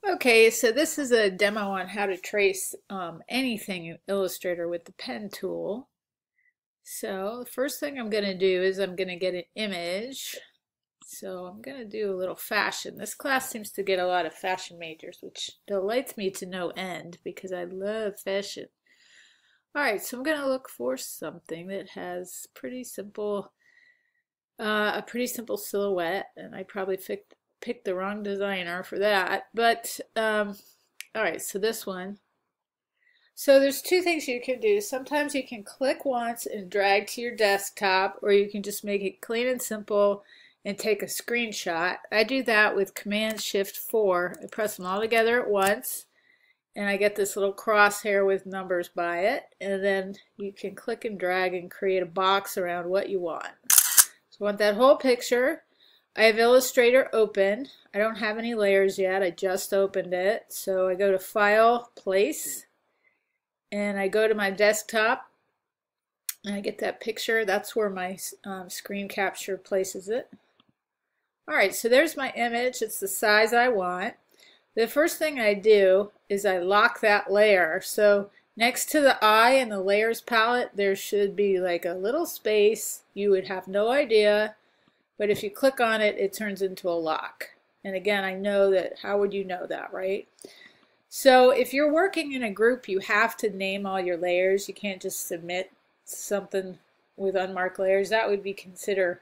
Okay, so this is a demo on how to trace anything in Illustrator with the pen tool. So the first thing I'm going to do is I'm going to get an image. So I'm going to do a little fashion. This class seems to get a lot of fashion majors, which delights me to no end because I love fashion. All right, so I'm going to look for something that has a pretty simple silhouette, and I probably picked the wrong designer for that. But all right, so this one. So there's two things you can do. Sometimes you can click once and drag to your desktop, or you can just make it clean and simple and take a screenshot. I do that with Command Shift 4. I press them all together at once, and I get this little crosshair with numbers by it, and then you can click and drag and create a box around what you want. So I want that whole picture. I have Illustrator open. I don't have any layers yet. I just opened it. So I go to File, Place, and I go to my desktop and I get that picture. That's where my screen capture places it. All right, so there's my image. It's the size I want. The first thing I do is I lock that layer. So next to the eye in the layers palette, there should be like a little space. You would have no idea, but if you click on it, it turns into a lock. And again, I know that, how would you know that, right? So if you're working in a group, you have to name all your layers. You can't just submit something with unmarked layers. That would be considered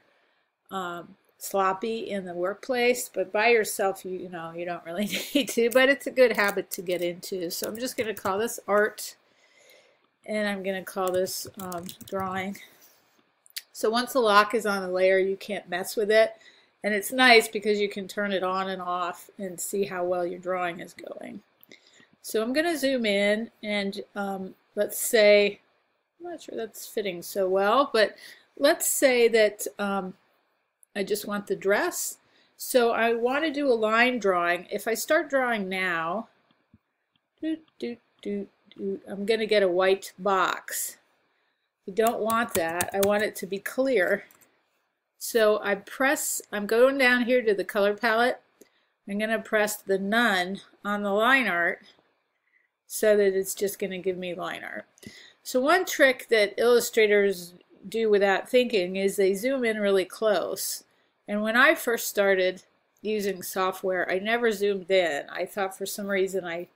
sloppy in the workplace, but by yourself, you know, you don't really need to, but it's a good habit to get into. So I'm just going to call this art, and I'm going to call this drawing. So once the lock is on the layer, you can't mess with it. And it's nice because you can turn it on and off and see how well your drawing is going. So I'm going to zoom in and let's say, I'm not sure that's fitting so well, but let's say that I just want the dress. So I want to do a line drawing. If I start drawing now, I'm going to get a white box. I don't want that. I want it to be clear. So I'm going down here to the color palette. I'm going to press the none on the line art so that it's just going to give me line art. So one trick that illustrators do without thinking is they zoom in really close. And when I first started using software, I never zoomed in. I thought for some reason I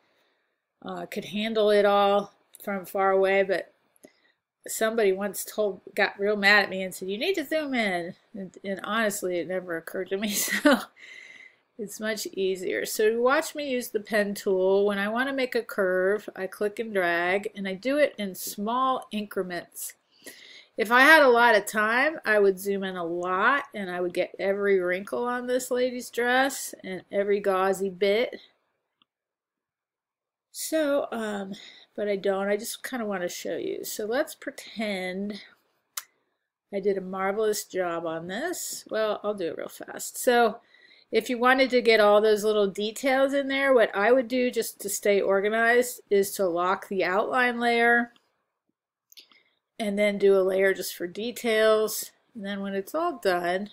could handle it all from far away, but somebody once got real mad at me and said, you need to zoom in. And honestly, it never occurred to me, so it's much easier. So watch me use the pen tool. When I want to make a curve, I click and drag, and I do it in small increments. If I had a lot of time, I would zoom in a lot, and I would get every wrinkle on this lady's dress and every gauzy bit. So, but I don't. I just kind of want to show you. So let's pretend I did a marvelous job on this. Well, I'll do it real fast. So if you wanted to get all those little details in there, what I would do just to stay organized is to lock the outline layer and then do a layer just for details. And then when it's all done,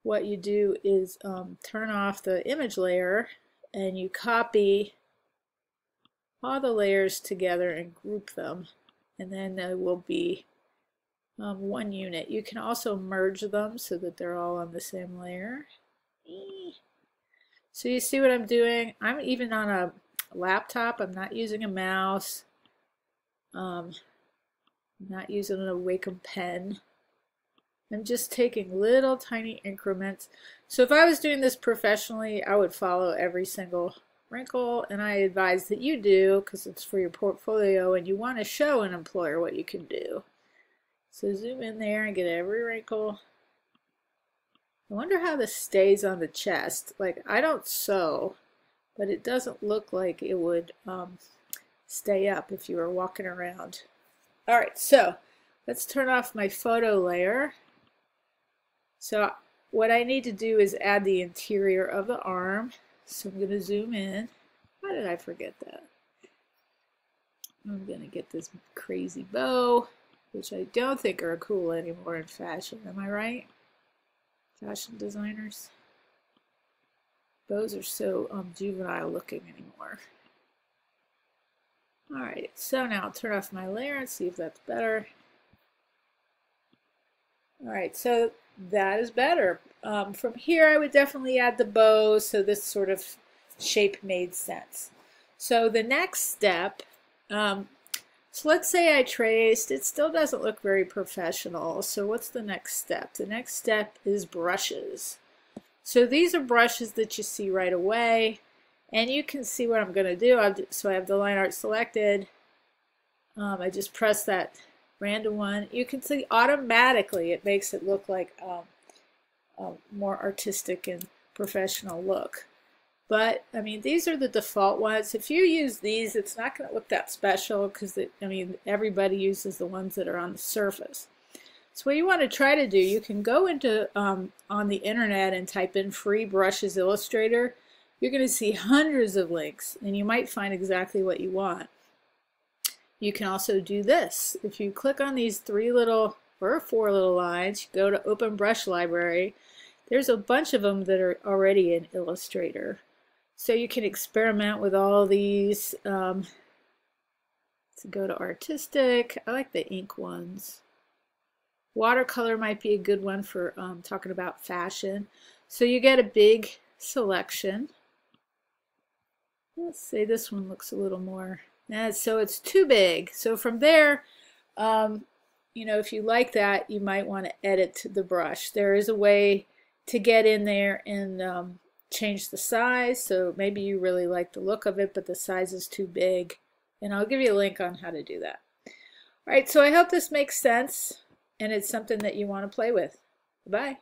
what you do is turn off the image layer and you copy all the layers together and group them, and then there will be one unit. You can also merge them so that they're all on the same layer. So you see what I'm doing? I'm even on a laptop. I'm not using a mouse. I'm not using a Wacom pen. I'm just taking little tiny increments. So if I was doing this professionally, I would follow every single wrinkle, and I advise that you do because it's for your portfolio and you want to show an employer what you can do. So zoom in there and get every wrinkle. I wonder how this stays on the chest. Like, I don't sew, but it doesn't look like it would stay up if you were walking around. All right, so let's turn off my photo layer. So what I need to do is add the interior of the arm. So I'm going to zoom in. Why did I forget that? I'm going to get this crazy bow, which I don't think are cool anymore in fashion. Am I right? Fashion designers. Bows are so juvenile looking anymore. Alright, so now I'll turn off my layer and see if that's better. Alright, so that is better. From here I would definitely add the bow so this sort of shape made sense. So the next step, so let's say I traced, it still doesn't look very professional. So what's the next step? The next step is brushes. So these are brushes that you see right away, and you can see what I'm going to do. So I have the line art selected. I just press that random one. You can see automatically it makes it look like a more artistic and professional look. But I mean, these are the default ones. If you use these, it's not going to look that special because I mean, everybody uses the ones that are on the surface. So what you want to try to do, you can go into on the internet and type in free brushes Illustrator. You're going to see hundreds of links, and you might find exactly what you want. You can also do this. If you click on these 3 little or 4 little lines, you go to Open Brush Library. There's a bunch of them that are already in Illustrator. So you can experiment with all these. So go to Artistic. I like the ink ones. Watercolor might be a good one for talking about fashion. So you get a big selection. Let's say this one looks a little more. So it's too big. So from there, you know, if you like that, you might want to edit the brush. There is a way to get in there and change the size. So maybe you really like the look of it, but the size is too big. And I'll give you a link on how to do that. All right, so I hope this makes sense and it's something that you want to play with. Bye.